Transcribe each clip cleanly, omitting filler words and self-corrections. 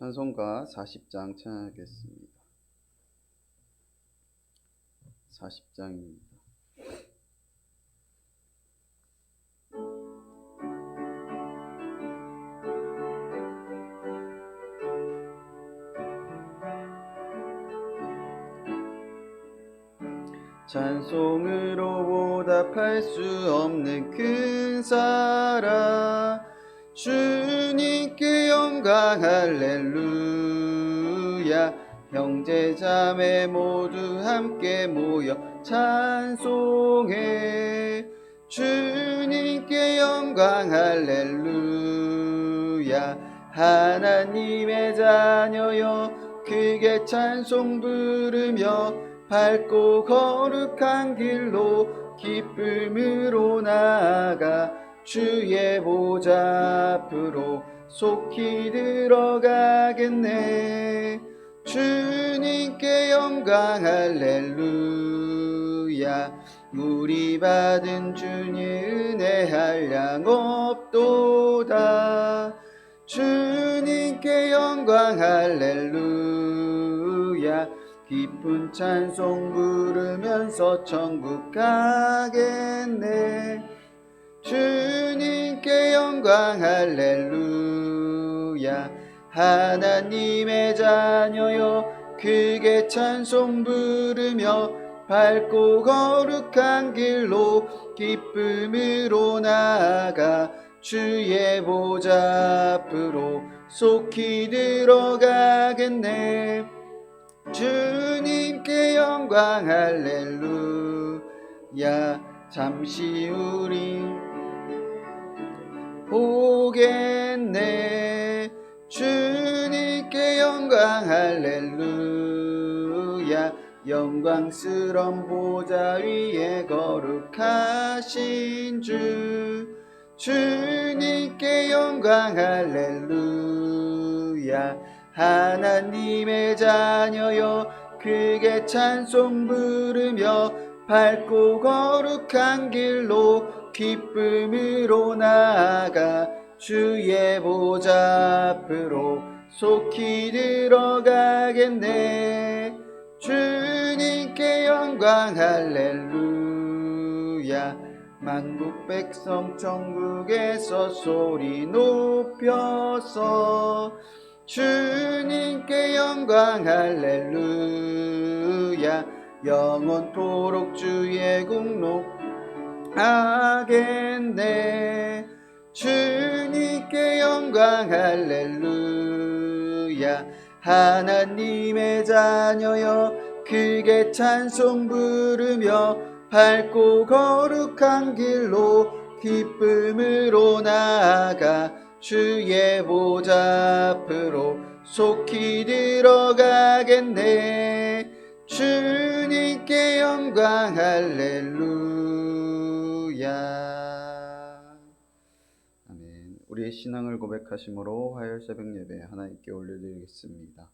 찬송가 40장 찬양하겠습니다. 40장입니다. 찬송으로 보답할 수 없는 큰 사랑, 주님께 영광 할렐루야. 형제 자매 모두 함께 모여 찬송해. 주님께 영광 할렐루야. 하나님의 자녀여 크게 찬송 부르며 밝고 거룩한 길로 기쁨으로 나아가 주의 보좌 앞으로 속히 들어가겠네. 주님께 영광 할렐루야. 우리 받은 주의 은혜 한량 없도다. 주님께 영광 할렐루야. 기쁜 찬송 부르면서 천국 가겠네. 주님께 영광 할렐루야. 하나님의 자녀여 크게 찬송 부르며 밝고 거룩한 길로 기쁨으로 나아가 주의 보좌 앞으로 속히 들어가겠네. 주님께 영광 할렐루야. 잠시 우린 보겠네. 주님께 영광 할렐루야. 영광스런 보좌 위에 거룩하신 주, 주님께 영광 할렐루야. 하나님의 자녀여 크게 찬송 부르며 밝고 거룩한 길로 기쁨으로 나아가 주의 보좌 앞으로 속히 들어가겠네. 주님께 영광 할렐루야. 만국 백성 천국에서 소리 높여서 주님께 영광 할렐루야. 영원토록 주의 공로하겠네. 주님께 영광 할렐루야. 하나님의 자녀여 크게 찬송 부르며 밝고 거룩한 길로 기쁨으로 나아가 주의 보좌 앞으로 속히 들어가겠네. 주님께 영광 할렐루야. 아멘. 우리의 신앙을 고백하심으로 화요일 새벽 예배 하나님께 올려드리겠습니다.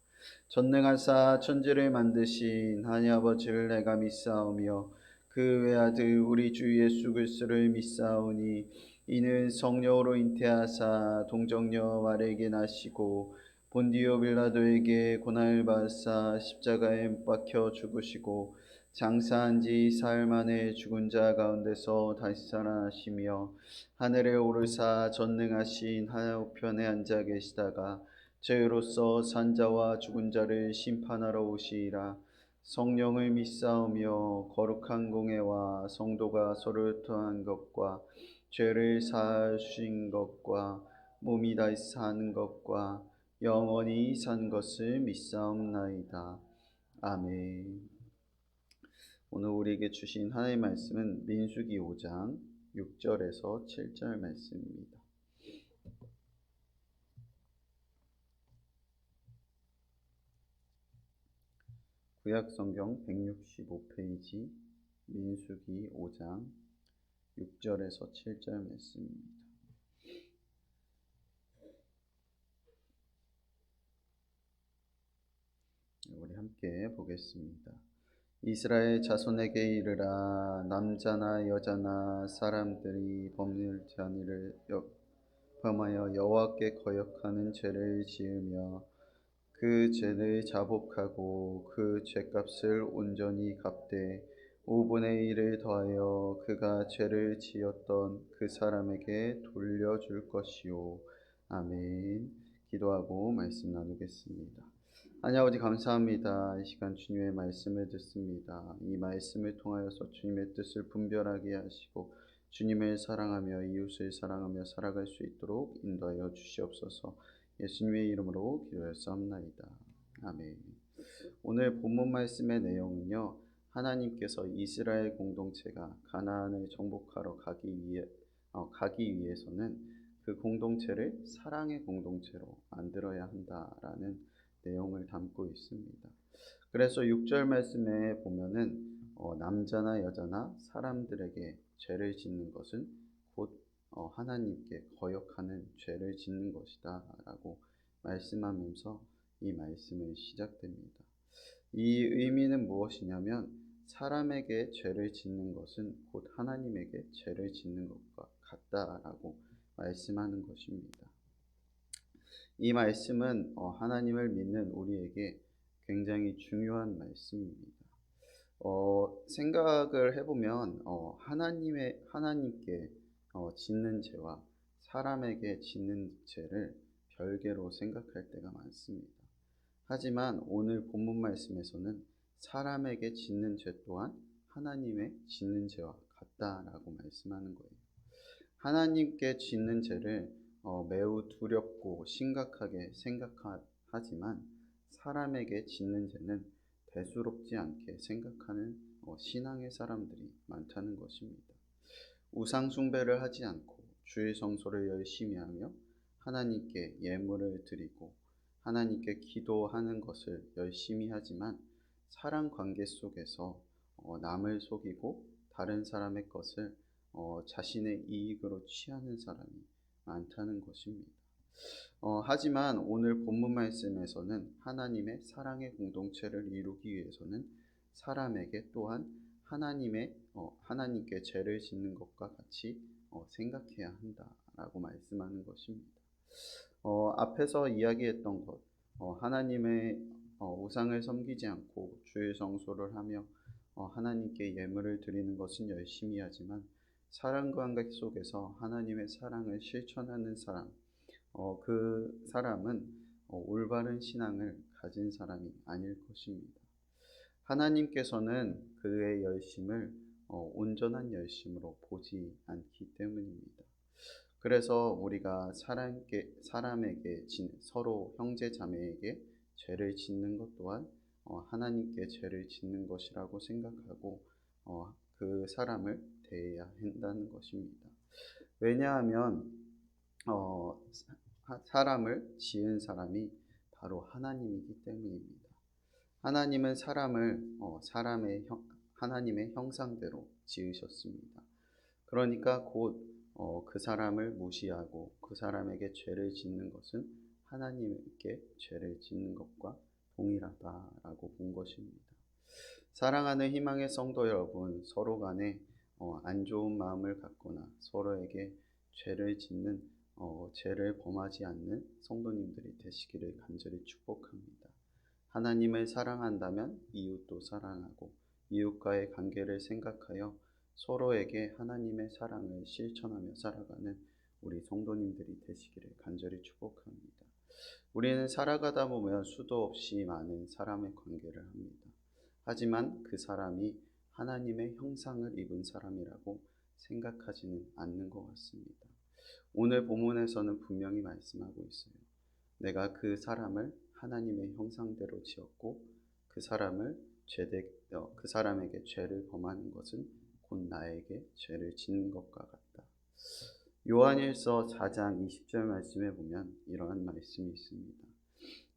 전능하사 천지를 만드신 하나님 아버지를 내가 믿사오며 그 외아들 우리 주 예수 그리스도를 믿사오니 이는 성령으로 잉태하사 동정녀 마리아에게 나시고 본디오 빌라도에게 고난을 받으사 십자가에 못 박혀 죽으시고 장사한 지 사흘 만에 죽은 자 가운데서 다시 살아나시며 하늘에 오르사 전능하신 하나님 우편에 앉아 계시다가 저희로서 산자와 죽은 자를 심판하러 오시리라. 성령을 믿사오며 거룩한 공회와 성도가 서로 통한 것과 죄를 사하신 것과 몸이 다시 사는 것과 영원히 산 것을 믿사옵나이다. 아멘. 오늘 우리에게 주신 하나님의 말씀은 민수기 5장 6절에서 7절 말씀입니다. 구약성경 165페이지 민수기 5장 6절에서 7절 말씀입니다. 우리 함께 보겠습니다. 이스라엘 자손에게 이르라. 남자나 여자나 사람들이 범죄한 일을 범하여 여호와께 거역하는 죄를 지으며 그 죄를 자복하고 그 죄값을 온전히 갚되 5분의 1을 더하여 그가 죄를 지었던 그 사람에게 돌려줄 것이요. 아멘. 기도하고 말씀 나누겠습니다. 하나님 아버지 감사합니다. 이 시간 주님의 말씀을 듣습니다. 이 말씀을 통하여서 주님의 뜻을 분별하게 하시고 주님을 사랑하며 이웃을 사랑하며 살아갈 수 있도록 인도하여 주시옵소서. 예수님의 이름으로 기도하였사옵나이다. 아멘. 오늘 본문 말씀의 내용은요, 하나님께서 이스라엘 공동체가 가나안을 정복하러 가기 위해서는 그 공동체를 사랑의 공동체로 만들어야 한다라는 내용을 담고 있습니다. 그래서 6절 말씀에 보면은 남자나 여자나 사람들에게 죄를 짓는 것은 곧 하나님께 거역하는 죄를 짓는 것이다 라고 말씀하면서 이 말씀을 시작됩니다. 이 의미는 무엇이냐면 사람에게 죄를 짓는 것은 곧 하나님에게 죄를 짓는 것과 같다라고 말씀하는 것입니다. 이 말씀은 하나님을 믿는 우리에게 굉장히 중요한 말씀입니다. 생각을 해보면 하나님께 짓는 죄와 사람에게 짓는 죄를 별개로 생각할 때가 많습니다. 하지만 오늘 본문 말씀에서는 사람에게 짓는 죄 또한 하나님의 짓는 죄와 같다라고 말씀하는 거예요. 하나님께 짓는 죄를 매우 두렵고 심각하게 생각하지만 사람에게 짓는 죄는 대수롭지 않게 생각하는 신앙의 사람들이 많다는 것입니다. 우상 숭배를 하지 않고 주일 성소를 열심히 하며 하나님께 예물을 드리고 하나님께 기도하는 것을 열심히 하지만 사랑 관계 속에서 남을 속이고 다른 사람의 것을 자신의 이익으로 취하는 사람이 많다는 것입니다. 하지만 오늘 본문 말씀에서는 하나님의 사랑의 공동체를 이루기 위해서는 사람에게 또한 하나님께 죄를 짓는 것과 같이 생각해야 한다라고 말씀하는 것입니다. 앞에서 이야기했던 것, 하나님의 우상을 섬기지 않고 주일 성소를 하며 하나님께 예물을 드리는 것은 열심히 하지만 사랑 관계 속에서 하나님의 사랑을 실천하는 사람, 그 사람은 올바른 신앙을 가진 사람이 아닐 것입니다. 하나님께서는 그의 열심을 온전한 열심으로 보지 않기 때문입니다. 그래서 우리가 사람에게 서로 형제 자매에게 죄를 짓는 것 또한 하나님께 죄를 짓는 것이라고 생각하고 그 사람을 대해야 한다는 것입니다. 왜냐하면 사람을 지은 사람이 바로 하나님이기 때문입니다. 하나님은 사람을 하나님의 형상대로 지으셨습니다. 그러니까 곧 그 사람을 무시하고 그 사람에게 죄를 짓는 것은 하나님께 죄를 짓는 것과 동일하다라고 본 것입니다. 사랑하는 희망의 성도 여러분, 서로 간에 안 좋은 마음을 갖거나 서로에게 죄를 범하지 않는 성도님들이 되시기를 간절히 축복합니다. 하나님을 사랑한다면 이웃도 사랑하고 이웃과의 관계를 생각하여 서로에게 하나님의 사랑을 실천하며 살아가는 우리 성도님들이 되시기를 간절히 축복합니다. 우리는 살아가다 보면 수도 없이 많은 사람의 관계를 합니다. 하지만 그 사람이 하나님의 형상을 입은 사람이라고 생각하지는 않는 것 같습니다. 오늘 본문에서는 분명히 말씀하고 있어요. 내가 그 사람을 하나님의 형상대로 지었고 그 사람에게 죄를 범하는 것은 곧 나에게 죄를 짓는 것과 같다. 요한일서 4장 20절 말씀에 보면 이러한 말씀이 있습니다.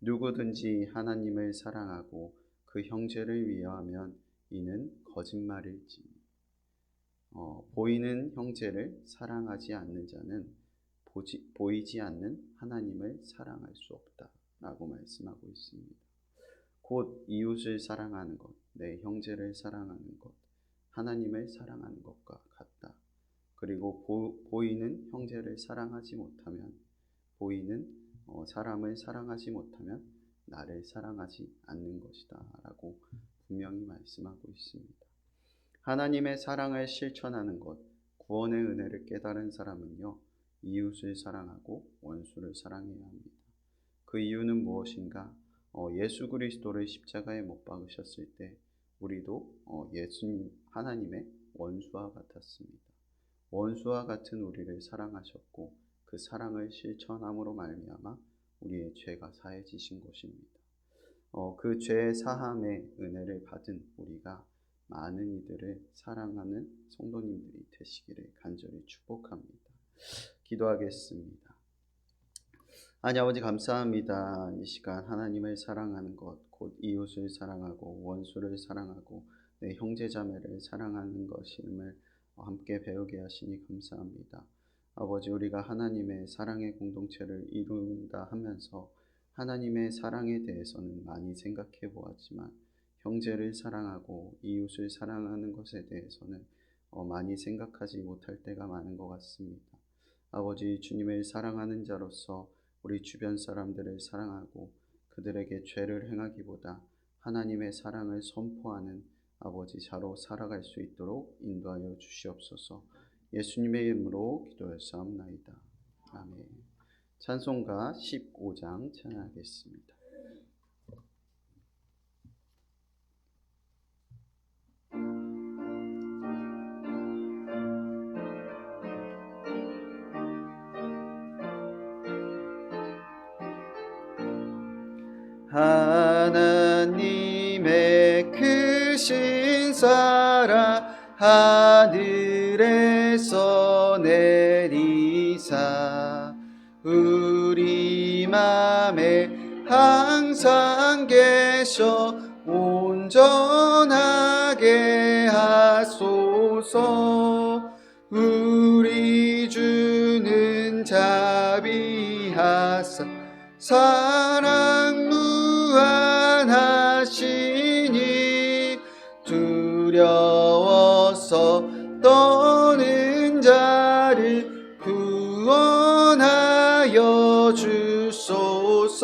누구든지 하나님을 사랑하고 그 형제를 위하면 이는 거짓말일지니 보이는 형제를 사랑하지 않는 자는 보이지 않는 하나님을 사랑할 수 없다 라고 말씀하고 있습니다. 곧 이웃을 사랑하는 것, 내 형제를 사랑하는 것, 하나님을 사랑하는 것과 같다. 그리고 보이는 형제를 사랑하지 못하면, 보이는 사람을 사랑하지 못하면 나를 사랑하지 않는 것이다 라고 분명히 말씀하고 있습니다. 하나님의 사랑을 실천하는 것, 구원의 은혜를 깨달은 사람은요, 이웃을 사랑하고 원수를 사랑해야 합니다. 그 이유는 무엇인가? 예수 그리스도를 십자가에 못 박으셨을 때 우리도 예수님 하나님의 원수와 같았습니다. 원수와 같은 우리를 사랑하셨고 그 사랑을 실천함으로 말미암아 우리의 죄가 사해지신 것입니다. 그 죄의 사함의 은혜를 받은 우리가 많은 이들을 사랑하는 성도님들이 되시기를 간절히 축복합니다. 기도하겠습니다. 하나님 아버지 감사합니다. 이 시간 하나님을 사랑하는 것, 곧 이웃을 사랑하고 원수를 사랑하고 내 형제자매를 사랑하는 것임을 함께 배우게 하시니 감사합니다. 아버지, 우리가 하나님의 사랑의 공동체를 이룬다 하면서 하나님의 사랑에 대해서는 많이 생각해 보았지만 형제를 사랑하고 이웃을 사랑하는 것에 대해서는 많이 생각하지 못할 때가 많은 것 같습니다. 아버지, 주님을 사랑하는 자로서 우리 주변 사람들을 사랑하고 그들에게 죄를 행하기보다 하나님의 사랑을 선포하는 아버지 자로 살아갈 수 있도록 인도하여 주시옵소서. 예수님의 이름으로 기도하옵나이다. 아멘. 찬송가 15장 찬양하겠습니다. 하나님의 크신 사랑 하늘에서 내리사 우리 맘에 항상 계셔 온전하게 하소서. 우리 주는 자비하사 사랑 무한하시니 두려워서 떠는 자를 구원하여 주소서.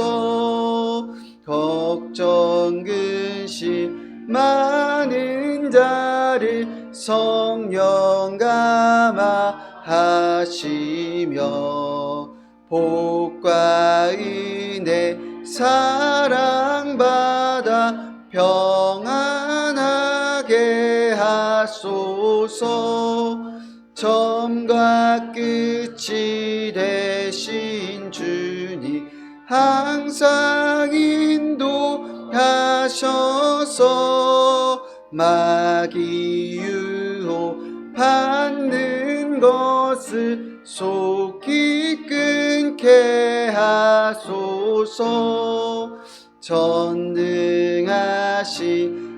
걱정 근심 많은 자를 성령 감화하시며 복과 은혜 사랑받아 평안하게 하소서. 처음과 끝이 되신 주님 항상 인도하셔서 마귀 유혹 받는 것을 속히 끊게 하소서. 전능하신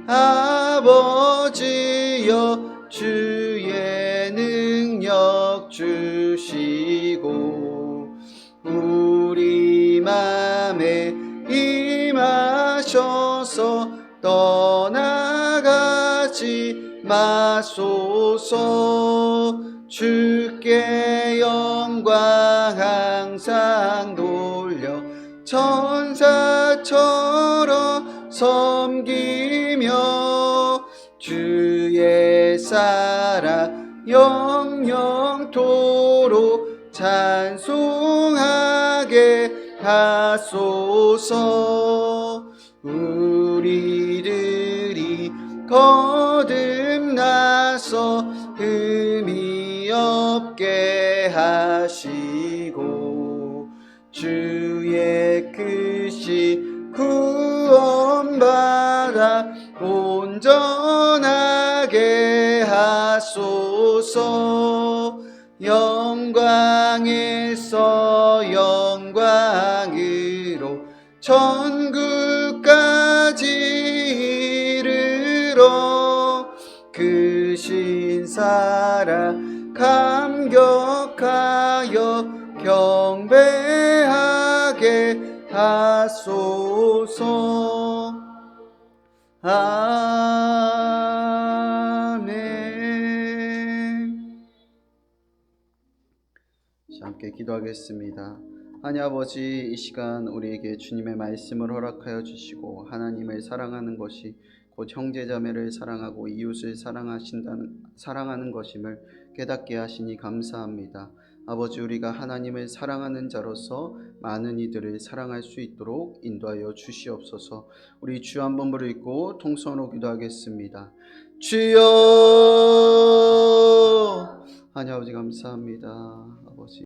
아버지여 주의 능력 주시고 우리 맘에 임하셔서 떠나가지 마소서. 주께 영광 항상 돌려 천사처럼 섬기며 주의 사랑 영영토록 찬송하게 하소서. 우리들이 거듭나서 흠이 없게 하시고 주의 크신 구원받아 온전하게 하소서. 영광에서 영광으로 천국까지 이르러 크신 사랑 감격하여 경배하게 하소서. 아멘. 함께 기도하겠습니다. 하나님 아버지, 이 시간 우리에게 주님의 말씀을 허락하여 주시고 하나님을 사랑하는 것이 곧 형제자매를 사랑하고 이웃을 사랑하는 것임을 깨닫게 하시니 감사합니다. 아버지, 우리가 하나님을 사랑하는 자로서 많은 이들을 사랑할 수 있도록 인도하여 주시옵소서. 우리 주 한 번 부르고 통성으로 기도하겠습니다. 주여! 하나님 아버지 감사합니다. 아버지